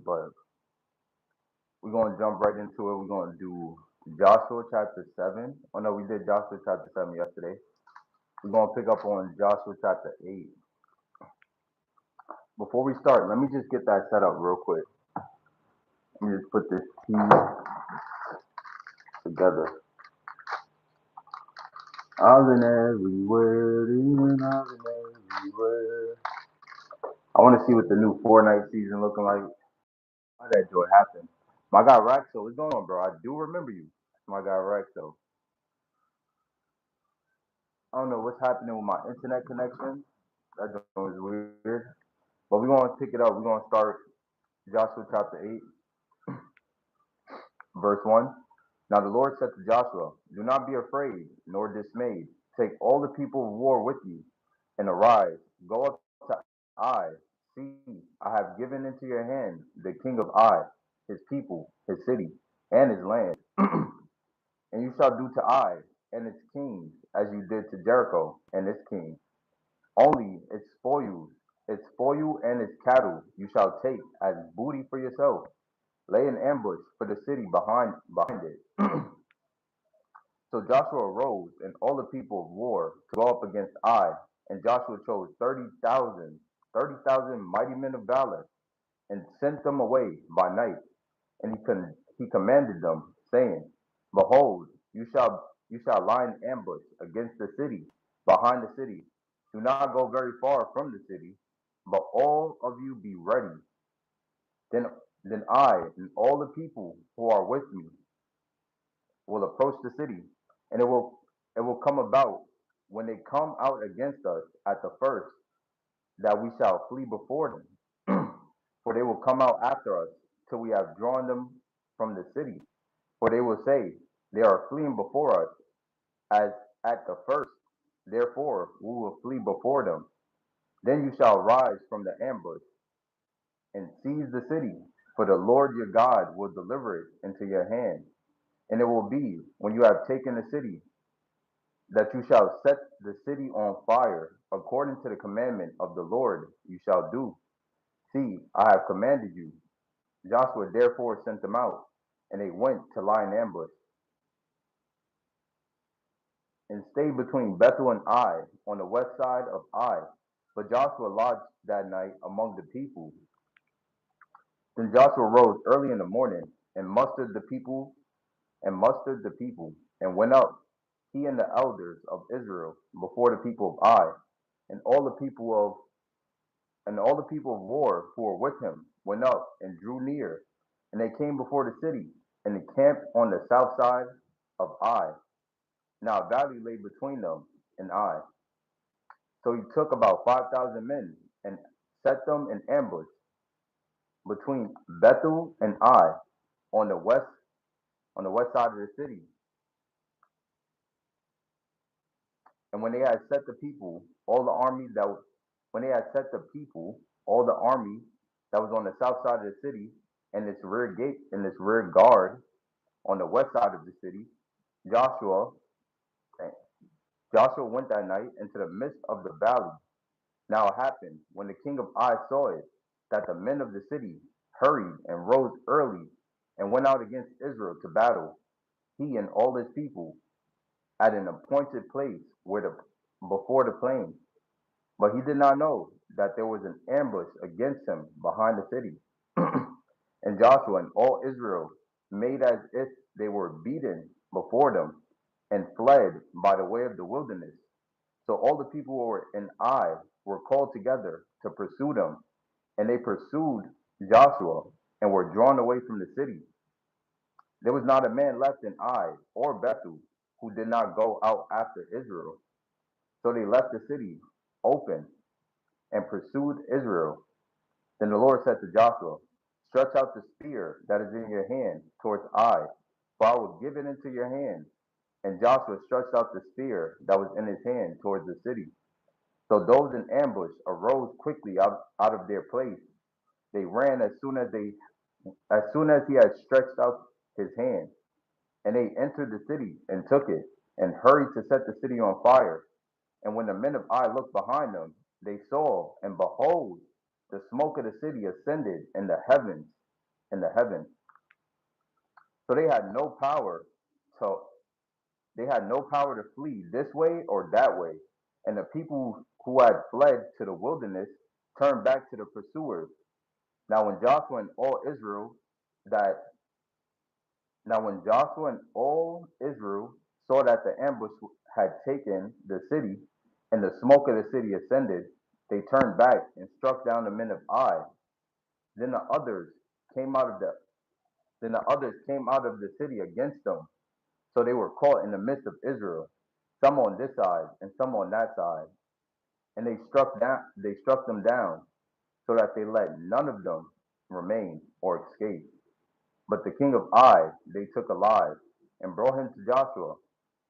but we're gonna jump right into it. We're gonna do Joshua chapter 7. Oh no, we did Joshua chapter 7 yesterday. We're gonna pick up on Joshua chapter 8. Before we start, let me just get that set up real quick. Let me just put this tea together. I've been everywhere, even I've been everywhere. I want to see what the new Fortnite season looking like. How that joy happened. My guy Raxo, what's going on, bro? I do remember you. My guy Raxo. I don't know what's happening with my internet connection. That joint was weird. But we're gonna pick it up. We're gonna start Joshua chapter 8, verse 1. Now the Lord said to Joshua, do not be afraid nor dismayed. Take all the people of war with you and arise. Go up to Ai. See, I have given into your hand the king of Ai, his people, his city, and his land. And you shall do to Ai and its king as you did to Jericho and its king. Only its spoil and its cattle you shall take as booty for yourself. Lay an ambush for the city behind it. So Joshua arose and all the people of war to go up against Ai, and Joshua chose 30,000 mighty men of valor, and sent them away by night. And he commanded them, saying, Behold, you shall lie in ambush against the city, behind the city. Do not go very far from the city, but all of you be ready. Then then I and all the people who are with me will approach the city, and it will come about when they come out against us at the first that we shall flee before them. For they will come out after us till we have drawn them from the city. For they will say, they are fleeing before us as at the first. Therefore we will flee before them. Then you shall rise from the ambush and seize the city, for the Lord your God will deliver it into your hand. And it will be when you have taken the city that you shall set the city on fire, according to the commandment of the Lord you shall do. See, I have commanded you. Joshua therefore sent them out, and they went to lie in ambush, and stayed between Bethel and Ai, on the west side of Ai. But Joshua lodged that night among the people. Then Joshua rose early in the morning, and mustered the people, and went up, he and the elders of Israel, before the people of Ai, and all the people of war who were with him went up and drew near, and they came before the city, and encamped on the south side of Ai. Now a valley lay between them and Ai. So he took about 5,000 men and set them in ambush between Bethel and Ai on the west side of the city. And when they had set the people, all the army that was on the south side of the city, and its rear gate and its rear guard on the west side of the city, Joshua Joshua went that night into the midst of the valley. Now it happened, when the king of Ai saw it, that the men of the city hurried and rose early and went out against Israel to battle, he and all his people, at an appointed place before the plain. But he did not know that there was an ambush against him behind the city. And Joshua and all Israel made as if they were beaten before them, and fled by the way of the wilderness. So all the people who were in Ai were called together to pursue them, and they pursued Joshua and were drawn away from the city. There was not a man left in Ai or Bethel who did not go out after Israel. So they left the city open and pursued Israel. Then the Lord said to Joshua, stretch out the spear that is in your hand towards Ai, for I will give it into your hand. And Joshua stretched out the spear that was in his hand towards the city. So those in ambush arose quickly out of their place. They ran as soon as he had stretched out his hand, and they entered the city and took it, and hurried to set the city on fire. And when the men of Ai looked behind them, they saw, and behold, the smoke of the city ascended in the heavens. in the heaven. So to they had no power to flee this way or that way. And the people who had fled to the wilderness turned back to the pursuers. Now when Joshua and all Israel that Now when Joshua and all Israel saw that the ambush had taken the city, and the smoke of the city ascended, they turned back and struck down the men of Ai. Then the others came out of the then the others came out of the city against them. So they were caught in the midst of Israel, some on this side and some on that side. And they struck them down, so that they let none of them remain or escape. But the king of Ai they took alive, and brought him to Joshua.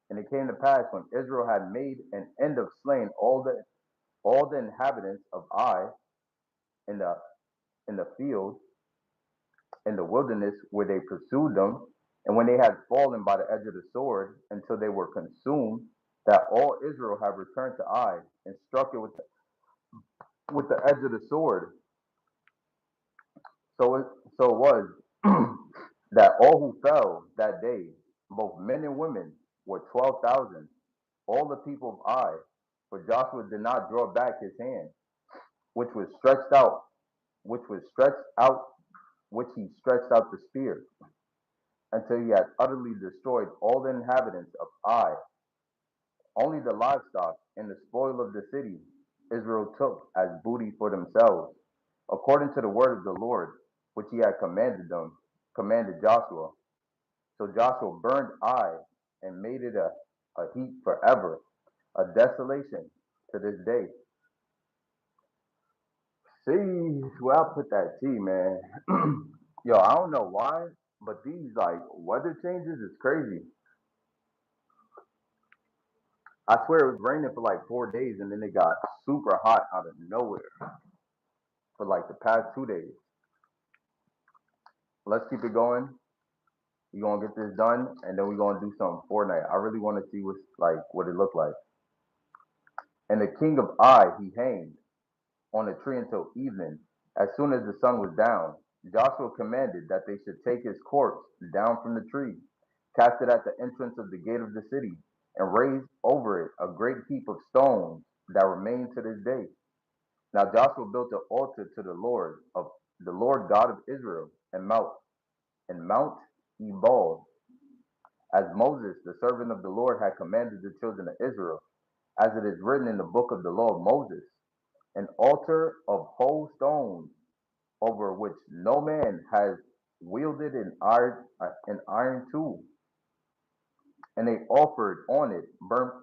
And it came to pass, when Israel had made an end of slaying all the inhabitants of Ai in the field, in the wilderness where they pursued them, and when they had fallen by the edge of the sword until they were consumed, that all Israel had returned to Ai and struck it with the edge of the sword. So it so it was that all who fell that day, both men and women, were 12,000, all the people of Ai, for Joshua did not draw back his hand, which was stretched out, which was stretched out, which he stretched out the spear, until he had utterly destroyed all the inhabitants of Ai. Only the livestock and the spoil of the city Israel took as booty for themselves, according to the word of the Lord, which he had commanded Joshua. So Joshua burned Ai and made it a heap forever, a desolation to this day. See where I put that T, man. Yo, I don't know why, but these like weather changes is crazy. I swear it was raining for like 4 days and then it got super hot out of nowhere for like the past 2 days. Let's keep it going. We gonna get this done and then we gonna do some Fortnite. I really want to see what it looked like. And the king of Ai he hanged on a tree until evening. As soon as the sun was down, Joshua commanded that they should take his corpse down from the tree, cast it at the entrance of the gate of the city, and raise over it a great heap of stones that remain to this day. Now Joshua built an altar to the Lord God of Israel, and Mount Ebal, as Moses, the servant of the Lord, had commanded the children of Israel, as it is written in the book of the law of Moses, an altar of whole stones over which no man has wielded an iron tool. And they offered on it burnt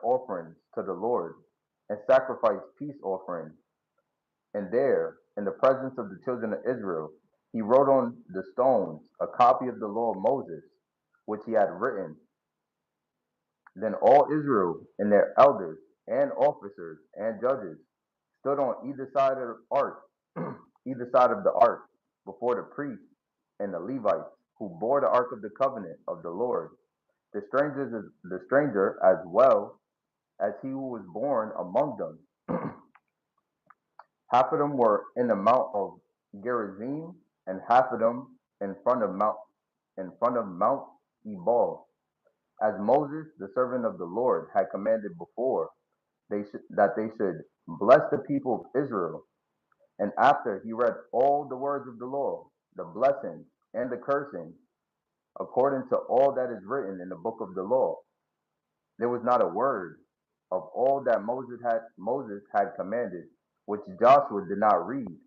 offerings to the Lord, and sacrificed peace offerings. And there, in the presence of the children of Israel, he wrote on the stones a copy of the law of Moses, which he had written. Then all Israel and their elders and officers and judges stood on either side of the ark, either side of the ark, before the priests and the Levites, who bore the ark of the covenant of the Lord. The stranger as well as he who was born among them. Half of them were in the mount of Gerizim, and half of them in front of Mount Ebal, as Moses, the servant of the Lord, had commanded before that they should bless the people of Israel. And after he read all the words of the law, the blessings and the cursing, according to all that is written in the book of the law, there was not a word of all that Moses had commanded, which Joshua did not read.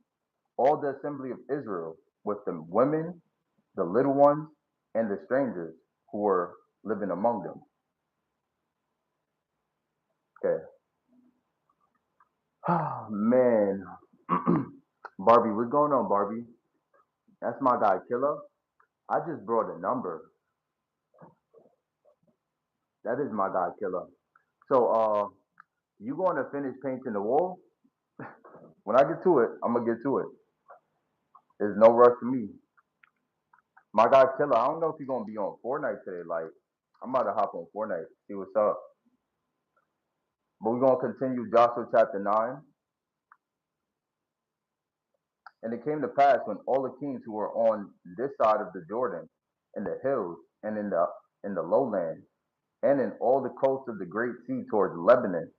All the assembly of Israel, with the women, the little ones, and the strangers who were living among them. Okay. Man. Barbie, what's going on, Barbie? That's my guy, Killer. I just brought a number. That is my guy, Killer. So, you going to finish painting the wall? When I get to it, I'm gonna get to it. There's no rush for me. My guy, Killer. I don't know if you're gonna be on Fortnite today. Like, I'm about to hop on Fortnite, see what's up. But we're gonna continue Joshua chapter 9. And it came to pass when all the kings who were on this side of the Jordan, in the hills, and in the lowland, and in all the coast of the great sea towards Lebanon,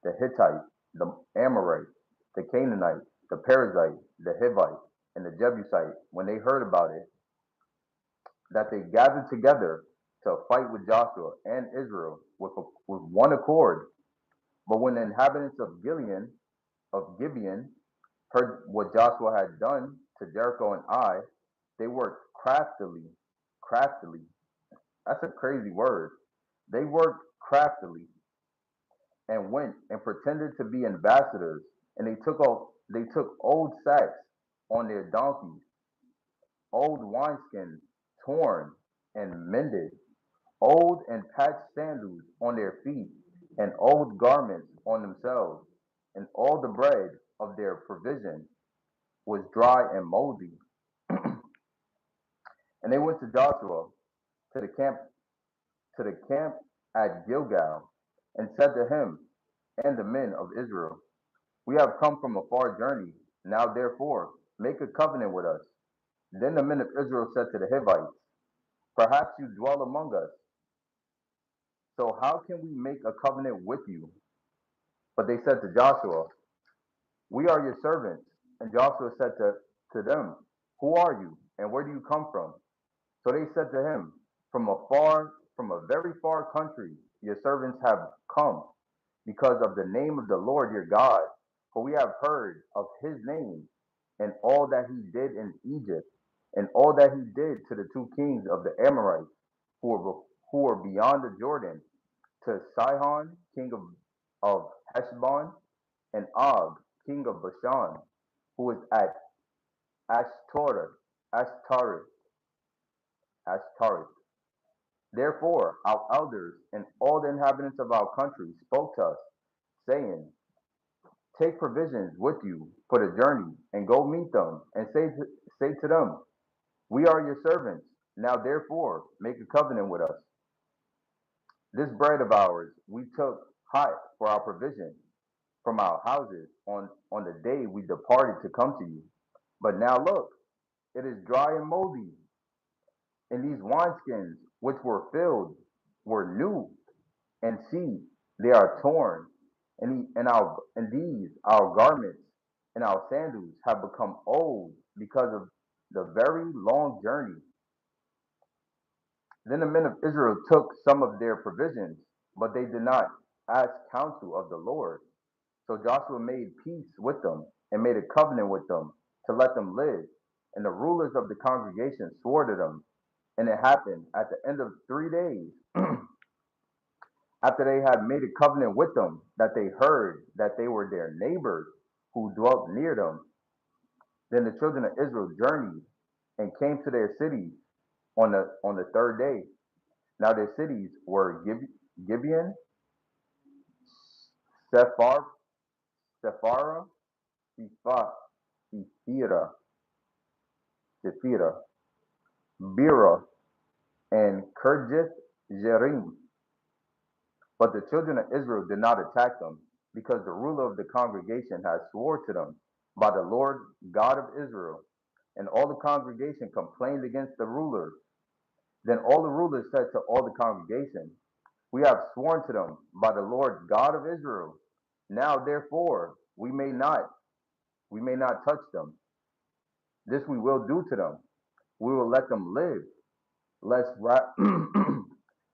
the Hittite, the Amorite, the Canaanite, the Perizzite, the Hivite, and the Jebusite, when they heard about it, that they gathered together to fight with Joshua and Israel with one accord. But when the inhabitants of Gibeon heard what Joshua had done to Jericho and Ai, they worked craftily. That's a crazy word. They worked craftily and went and pretended to be ambassadors, and they took old sacks on their donkeys, old wineskins torn and mended, old and patched sandals on their feet, and old garments on themselves, and all the bread of their provision was dry and moldy. And they went to Joshua to the camp to the camp at Gilgal, and said to him and the men of Israel, we have come from a far journey. Now therefore make a covenant with us. Then the men of Israel said to the Hivites, perhaps you dwell among us. So how can we make a covenant with you? But they said to Joshua, we are your servants. And Joshua said to them, who are you, and where do you come from? So they said to him, from a very far country, your servants have come because of the name of the Lord your God. For we have heard of his name and all that he did in Egypt, and all that he did to the two kings of the Amorites who were beyond the Jordan, to Sihon, king of Heshbon, and Og, king of Bashan, who was at Ashtoreth, Ashtaroth, Ashtaroth. Therefore, our elders and all the inhabitants of our country spoke to us, saying, take provisions with you for the journey, and go meet them, and say to them, we are your servants. Now therefore, make a covenant with us. This bread of ours we took hot for our provision from our houses on the day we departed to come to you. But now look, it is dry and moldy, and these wineskins which were filled were new, and see, they are torn, and these our garments and our sandals have become old because of the very long journey. Then the men of Israel took some of their provisions, but they did not ask counsel of the Lord. So Joshua made peace with them and made a covenant with them to let them live. And the rulers of the congregation swore to them. And it happened at the end of 3 days, after they had made a covenant with them, that they heard that they were their neighbors who dwelt near them. Then the children of Israel journeyed and came to their cities on the third day. Now their cities were Gibeon, Sephar, Sephara, Sephira, Sephira, Bera, and Kirjath Jearim. But the children of Israel did not attack them, because the ruler of the congregation had swore to them by the Lord God of Israel. And all the congregation complained against the rulers. Then all the rulers said to all the congregation, we have sworn to them by the Lord God of Israel. Now therefore we may not touch them. This we will do to them. We will let them live, lest wrath,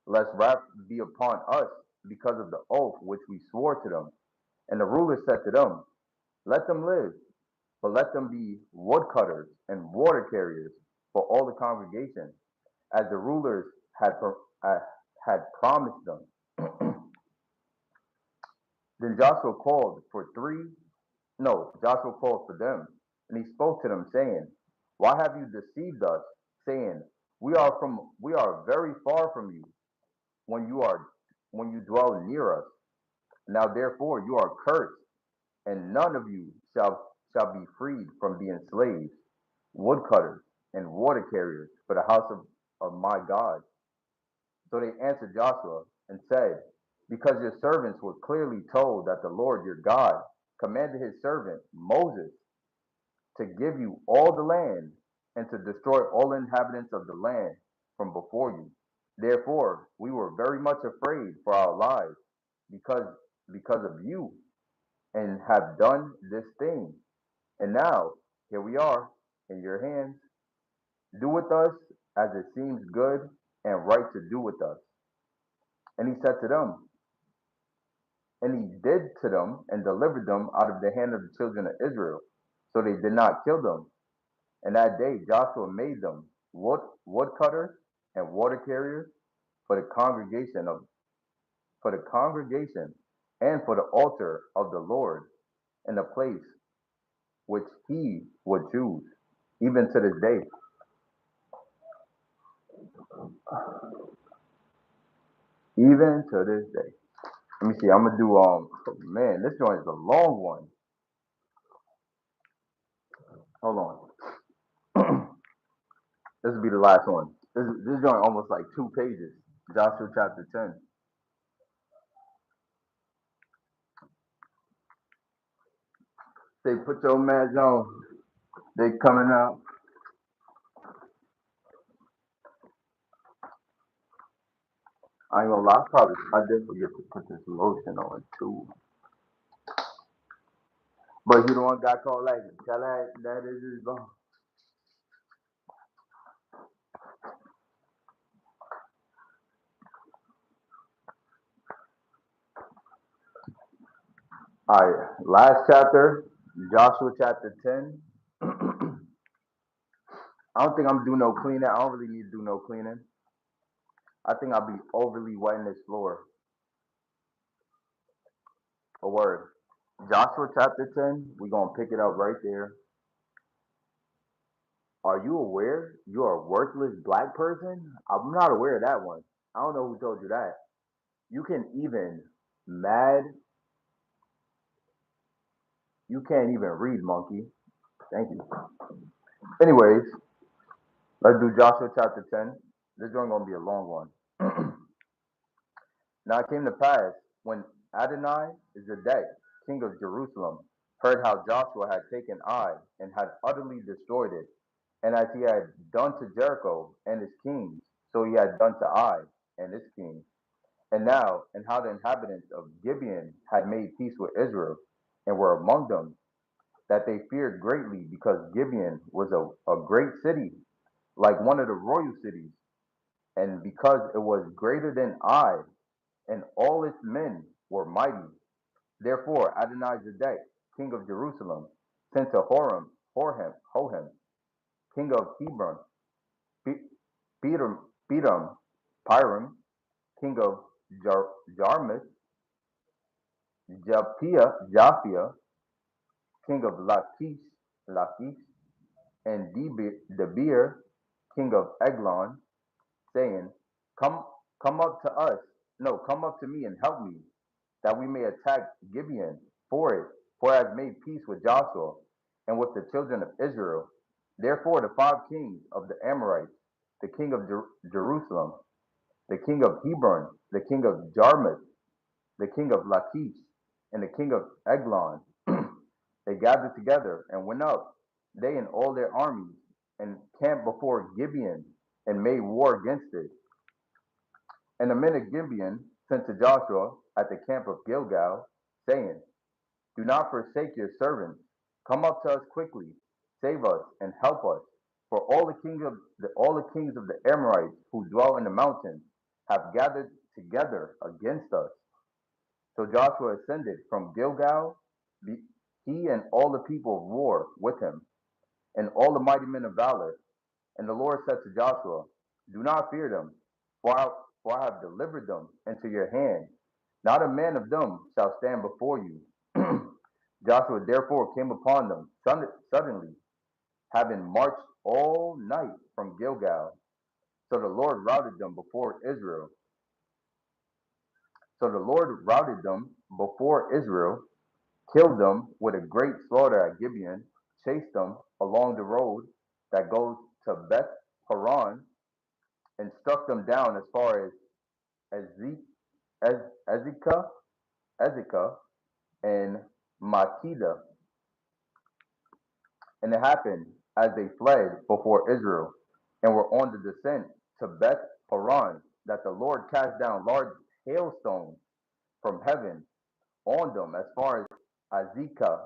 lest wrath be upon us because of the oath which we swore to them. And the rulers said to them, let them live, but let them be woodcutters and water carriers for all the congregation, as the rulers had promised them. Then Joshua called for them, and he spoke to them, saying, why have you deceived us, saying, we are very far from you, when you dwell near us? Now therefore you are cursed, and none of you shall be freed from being slaves, woodcutters, and water carriers for the house of my God. So they answered Joshua and said, because your servants were clearly told that the Lord your God commanded his servant Moses to give you all the land and to destroy all inhabitants of the land from before you. Therefore, we were very much afraid for our lives because because of you and have done this thing. And now, here we are in your hands. Do with us as it seems good and right to do with us. And he said to them, and he did to them and delivered them out of the hand of the children of Israel. So they did not kill them. And that day Joshua made them woodcutters and water carriers for the congregation and for the altar of the Lord in the place which he would choose, even to this day. Even to this day. Let me see. I'm gonna do man, this joint is a long one. Hold on. This will be the last one. This joint almost like 2 pages. Joshua chapter 10. Say put your meds on. They coming out. I ain't gonna lie, I did forget to put this lotion on too. But you the one got called like tell that is his bone. Alright, last chapter, Joshua chapter 10. I don't think I'm gonna do no cleaning. I don't really need to do no cleaning. I think I'll be overly wetting this floor. A word. Joshua chapter 10, we're gonna pick it up right there. Are you aware you are a worthless black person? I'm not aware of that one. I don't know who told you that. You can even mad you can't even read, monkey. Thank you. Anyways, let's do Joshua chapter 10. This one gonna be a long one. Now it came to pass when Adonai Zedek, king of Jerusalem, heard how Joshua had taken Ai and had utterly destroyed it, and as he had done to Jericho and its kings, so he had done to Ai and its kings. And how the inhabitants of Gibeon had made peace with Israel and were among them, that they feared greatly because Gibeon was a great city, like one of the royal cities, and because it was greater than Ai, and all its men were mighty. Therefore Adonizedek, king of Jerusalem, sent to Hohem, king of Hebron, Piram, king of Jarmuth, Japhia, king of Lachish, and Debir, king of Eglon, saying, Come, come up to us. No, come up to me and help me, that we may attack Gibeon for I have made peace with Joshua and with the children of Israel. Therefore, the 5 kings of the Amorites, the king of Jerusalem, the king of Hebron, the king of Jarmuth, the king of Lachish, and the king of Eglon, they gathered together and went up, they and all their armies, and camped before Gibeon and made war against it. And the men of Gibeon sent to Joshua at the camp of Gilgal, saying, Do not forsake your servants. Come up to us quickly, save us, and help us. For all the kings of the Amorites who dwell in the mountains have gathered together against us. So Joshua ascended from Gilgal, he and all the people of war with him, and all the mighty men of valor. And the Lord said to Joshua, Do not fear them, for I have delivered them into your hand. Not a man of them shall stand before you. Joshua therefore came upon them suddenly, having marched all night from Gilgal. So the Lord routed them before Israel. So the Lord routed them before Israel, killed them with a great slaughter at Gibeon, chased them along the road that goes to Beth Horon, and struck them down as far as Ezekah, and Makeda, And it happened as they fled before Israel and were on the descent to Beth Horon that the Lord cast down large hailstones from heaven on them as far as Azekah,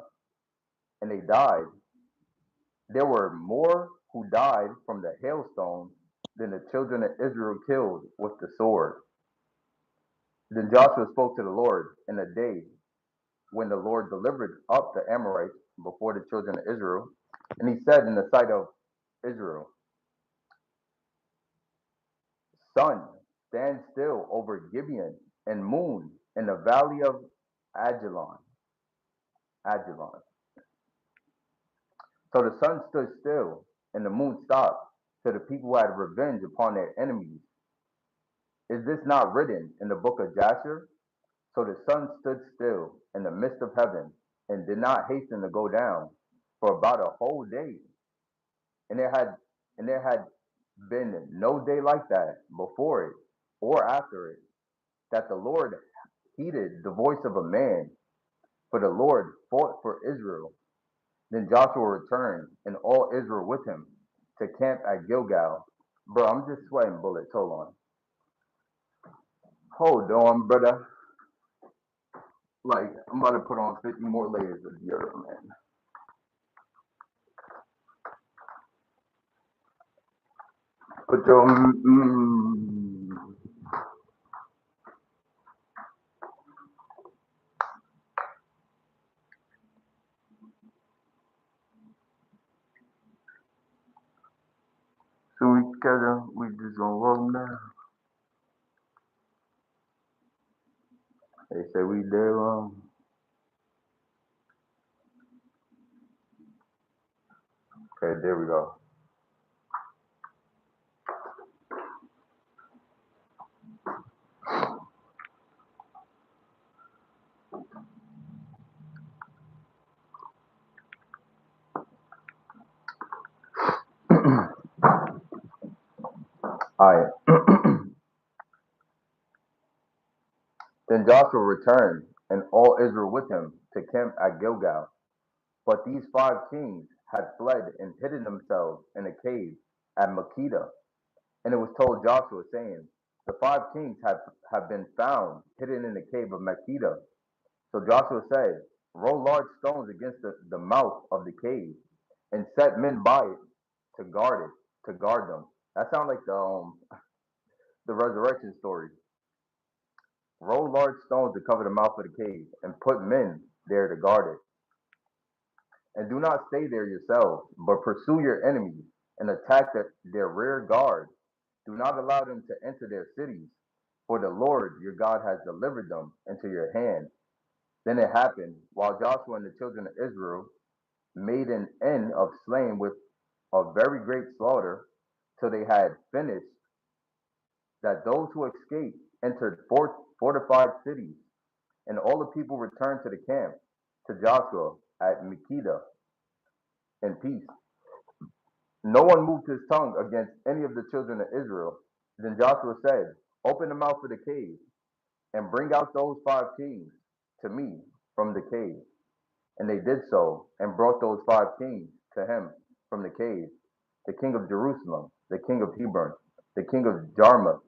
and they died. There were more who died from the hailstones than the children of Israel killed with the sword. Then Joshua spoke to the Lord in a day when the Lord delivered up the Amorites before the children of Israel. And he said in the sight of Israel, Sun, stand still over Gibeon, and moon in the valley of Ajalon. Ajalon. So the sun stood still, and the moon stopped, so the people had revenge upon their enemies. Is this not written in the book of Jasher? So the sun stood still in the midst of heaven, and did not hasten to go down for about a whole day. And there had been no day like that before it or after it, that the Lord heeded the voice of a man, for the Lord fought for Israel. Then Joshua returned, and all Israel with him, to camp at Gilgal. Bro, I'm just sweating bullets. Hold on. Hold on, brother. Like, I'm about to put on 50 more layers of deodorant, man. Put your, so we just gonna roll now. They say we did wrong. Okay, there we go. All right. Then Joshua returned, and all Israel with him, to camp at Gilgal. But these 5 kings had fled and hidden themselves in a cave at Makkedah. And it was told Joshua, saying, the 5 kings have been found hidden in the cave of Makkedah. So Joshua said, roll large stones against the mouth of the cave, and set men by it to guard them. That sounds like the resurrection story. Roll large stones to cover the mouth of the cave, and put men there to guard it. And do not stay there yourselves, but pursue your enemies and attack their rear guard. Do not allow them to enter their cities, for the Lord your God has delivered them into your hand. Then it happened, while Joshua and the children of Israel made an end of slain with a very great slaughter, till they had finished, that those who escaped entered fortified cities, and all the people returned to the camp to Joshua at Makkedah in peace. No one moved his tongue against any of the children of Israel. Then Joshua said, open the mouth of the cave, and bring out those 5 kings to me from the cave. And they did so, and brought those 5 kings to him from the cave, the king of Jerusalem, the king of Hebron, the king of Jarmuth,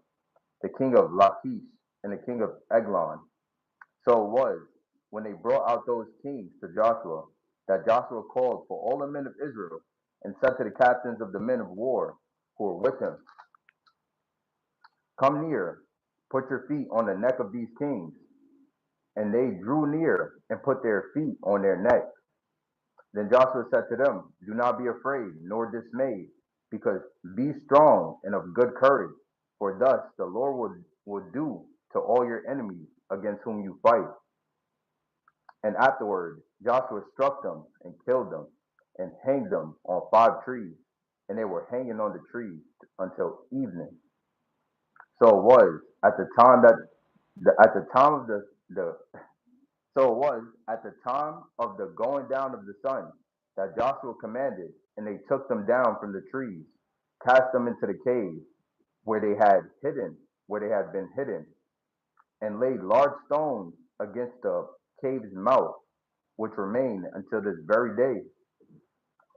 the king of Lachish, and the king of Eglon. So it was, when they brought out those kings to Joshua, that Joshua called for all the men of Israel, and said to the captains of the men of war who were with him, come near, put your feet on the neck of these kings. And they drew near, and put their feet on their necks. Then Joshua said to them, do not be afraid, nor dismayed, because be strong and of good courage, for thus the Lord will do to all your enemies against whom you fight. And afterward Joshua struck them, and killed them, and hanged them on 5 trees, and they were hanging on the trees until evening. So it was at the time that at the time of the so it was at the time of the going down of the sun that Joshua commanded, and they took them down from the trees, cast them into the cave where they had been hidden, and laid large stones against the cave's mouth, which remain until this very day.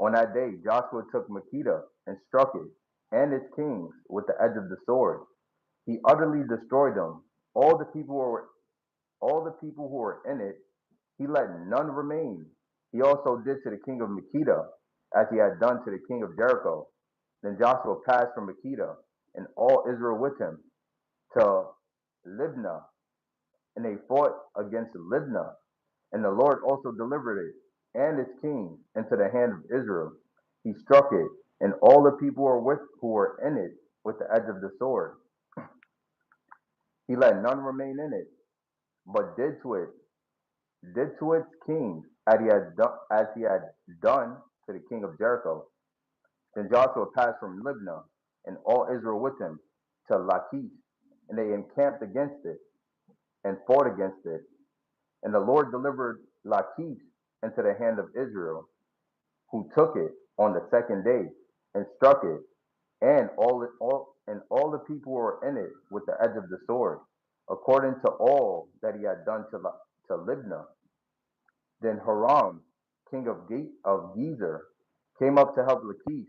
On that day, Joshua took Makkedah and struck it and its kings with the edge of the sword. He utterly destroyed them. All the people who were all the people who were in it, he let none remain. He also did to the king of Makkedah as he had done to the king of Jericho. Then Joshua passed from Makkedah and all Israel with him to Libnah, and they fought against Libnah. And the Lord also delivered it and its king into the hand of Israel. He struck it, and all the people who were in it with the edge of the sword. He let none remain in it, but did to its king as he had done to the king of Jericho. Then Joshua passed from Libnah, and all Israel with him, to Lachish, and they encamped against it and fought against it. And the Lord delivered Lachish into the hand of Israel, who took it on the second day and struck it, and all the people were in it with the edge of the sword, according to all that he had done to Libnah. Then Haram, king of Gezer, came up to help Lachish,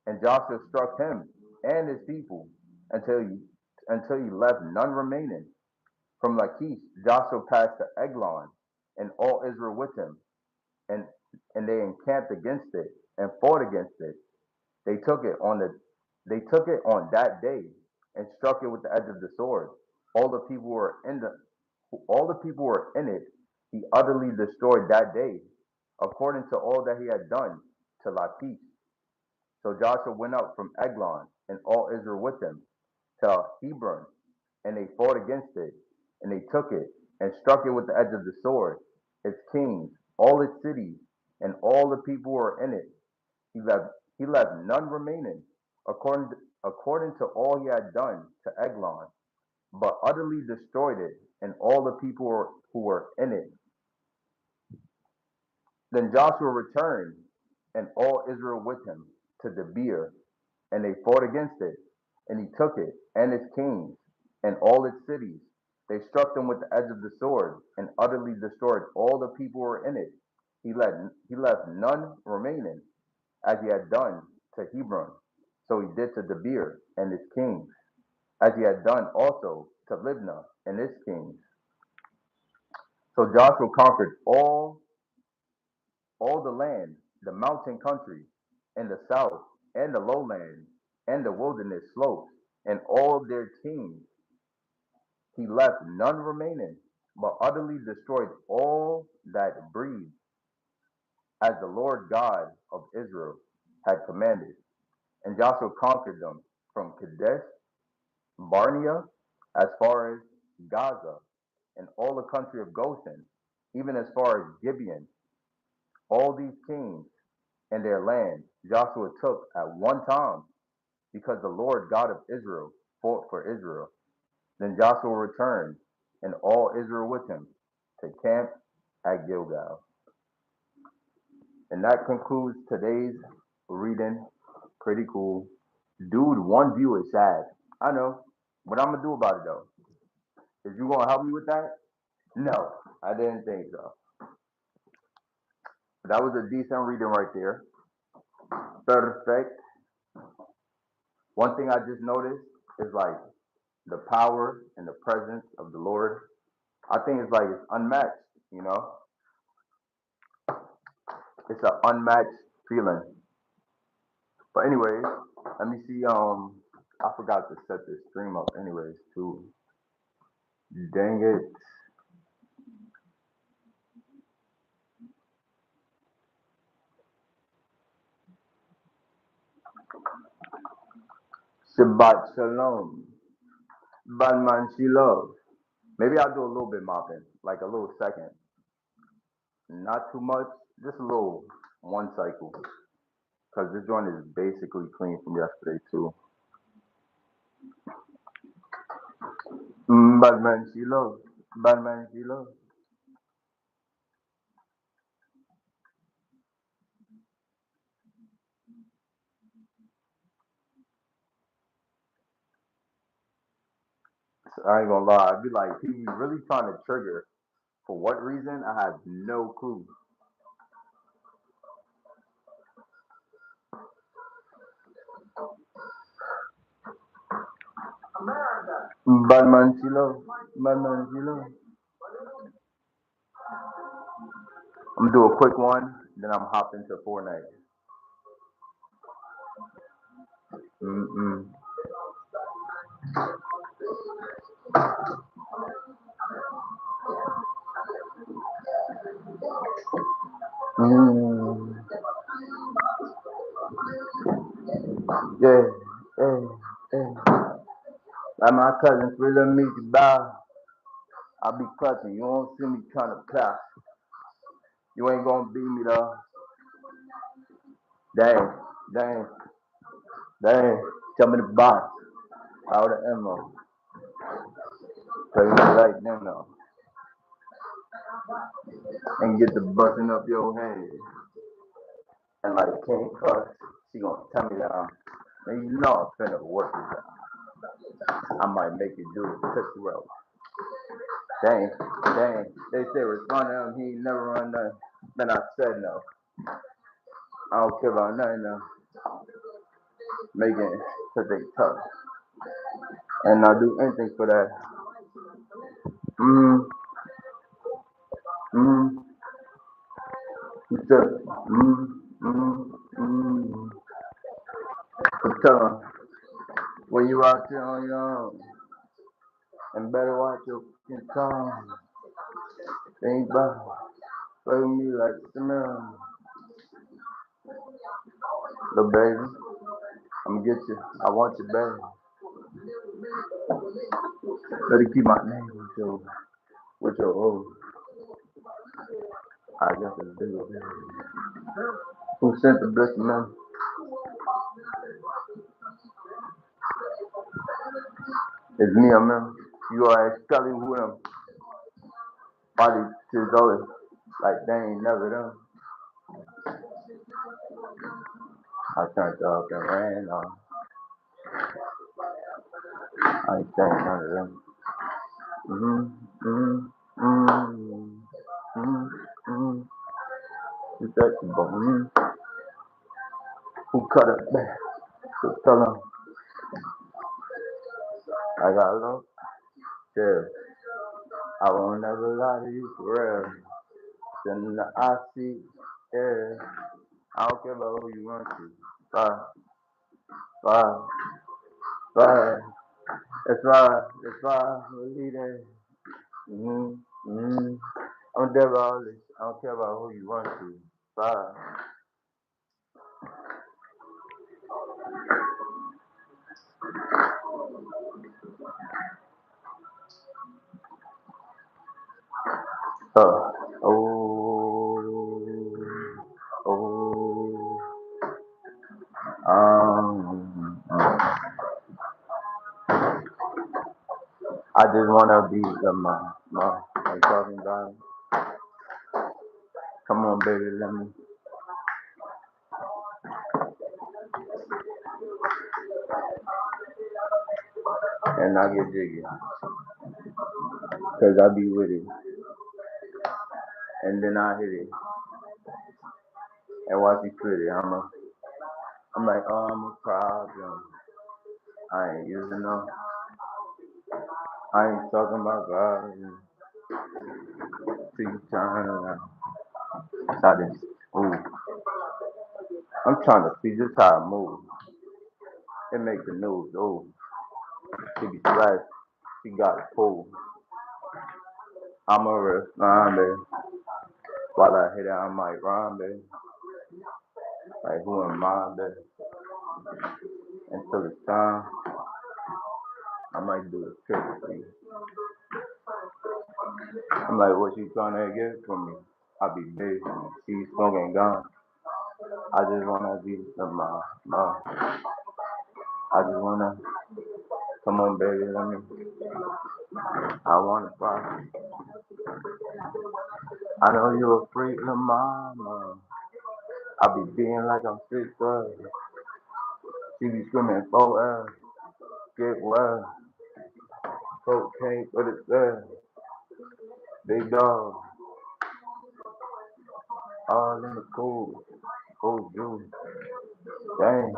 and Joshua struck him and his people until he left none remaining. From Lachish, Joshua passed to Eglon, and all Israel with him, and and they encamped against it and fought against it. They took it on the they took it on that day and struck it with the edge of the sword. All the people were in the all the people were in it. He utterly destroyed that day, according to all that he had done to Lachish. So Joshua went up from Eglon and all Israel with him to Hebron, and they fought against it, and they took it and struck it with the edge of the sword, its kings, all its cities, and all the people who were in it. He left he left none remaining, according to all he had done to Eglon, but utterly destroyed it, and all the people who were in it. Then Joshua returned, and all Israel with him, to Debir, and they fought against it, and he took it, and its kings, and all its cities. They struck them with the edge of the sword, and utterly destroyed all the people who were in it. He left none remaining, as he had done to Hebron. So he did to Debir and its kings, as he had done also to Libnah and its kings. So Joshua conquered all the land, the mountain country, and the south, and the lowland, and the wilderness slopes, and all their kings. He left none remaining, but utterly destroyed all that breathed, as the Lord God of Israel had commanded. And Joshua conquered them from Kadesh Barnea as far as Gaza, and all the country of Goshen, even as far as Gibeon. All these kings and their land Joshua took at one time, because the Lord God of Israel fought for Israel. Then Joshua returned, and all Israel with him, to camp at Gilgal. And that concludes today's reading. Pretty cool. Dude, one view is sad. I know. What I'm gonna do about it though? Is you gonna help me with that? No, I didn't think so. That was a decent reading right there. Perfect. One thing I just noticed is like the power and the presence of the Lord. I think it's like it's unmatched, you know? It's an unmatched feeling. But anyways, let me see. I forgot to set this stream up anyways too. Dang it. Shabbat Shalom. Banman Shiloh. Maybe I'll do a little bit mopping, like a little second. Not too much, just a little one cycle. Because this joint is basically clean from yesterday too. Batman Shiloh. Batman Shiloh. I ain't gonna lie, I'd be like, he really trying to trigger. For what reason? I have no clue. Batman Chilo. Batman Chilo. I'm gonna do a quick one, then I'm hopping to Fortnite. Mm-mm. Mm. Yeah, yeah, yeah. Like my cousins really meet you bow. I be clutching. You won't see me trying to clap. You ain't gonna beat me though. Dang, dang, dang. Tell me the box. Out of ammo. So you like them though. And get the busting up your head. And like King Cuss, she gonna tell me that man, you know I'm finna work this out. I might make you do it. Touch the rope. Dang, dang. They say respond to him, he ain't never run nothing. Then I said no. I don't care about nothing now. Making it cause they tough. And I do anything for that. Mm, mm, he said, mm, mm, mm. So tell him, when you out there on your own, and better watch your fucking tongue. They ain't about play with me like Chanel. Little baby, I'm gonna get you. I want you, baby. Better keep my name with your old. I got the bigger baby. Who sent the blessed man? It's me, I'm him. You are Scully who them. Body to always like they ain't never done. I turned up and ran off. I ain't saying none of them. Mm-hmm, mm-hmm, mm-hmm, mm-hmm. Who's that? Mm-hmm. Who cut it back? So tell them I got love. Yeah, I won't never lie to you for real. Then I see, yeah. I don't care about who you run to. Bye, bye, bye. That's right. We'll be there. Mm-hmm, mm-hmm. I'm there about all this. I don't care about who you run to. Bye. Oh, oh, I just wanna be the mom. I'm talking about. Come on, baby, let me. And I get jiggy, cause I be with it, and then I hit it, and watch you quit it. I'm like, oh, I'm a problem. I ain't using no. I ain't talking about God. Till you turn around. How this? Ooh, I'm trying to see just how I move. It make the news. Ooh, she be slashed. She got a pull. I'm a respond, baby. While I hit it, I might rhyme, baby. Like who am I, baby? Until it's time, I might do a trick for you. I'm like, what you trying to get from me? I be big. She's smoking gone. I just wanna be the my. I just wanna come on, baby. Let me. I wanna fly. I know you're afraid of mama. I be being like I'm 6'. She be screaming, "4 L, get well, cocaine, what it says, big dog, all in the cool, cool juice. Dang,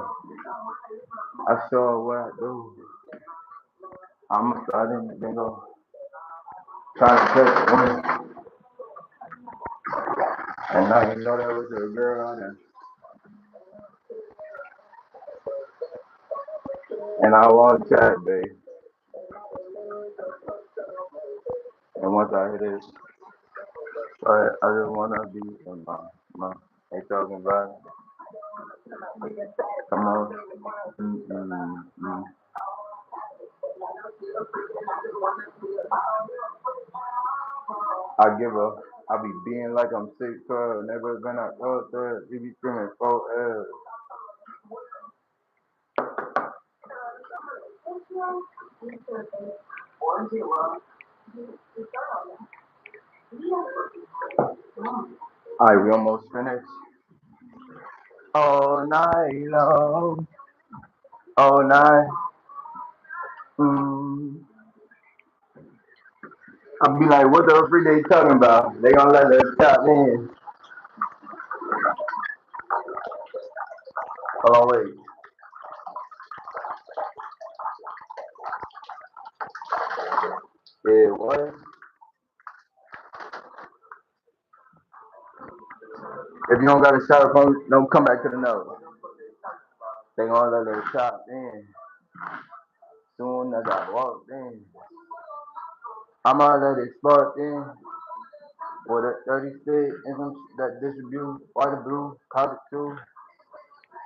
I saw what I do. I'm starting to go trying to catch one, and now you know that was a girl, and I want chat, babe. And once I hit it, I just wanna be in my ain't talking about it. Come on. Mm-mm-mm. I be being like I'm 6'12", never been out there. You be screaming 4L. Alright, we almost finished. All night long, all night. Mm. I'll be like, what the freak they talking about? They gonna let us tap in. Hold on, wait. Yeah, what? If you don't got a shot phone, don't come back to the note. They gonna let us tap in. Soon as I walked in, I'ma let it spark in. With a 36 and some that distribute white and blue, cockatoo.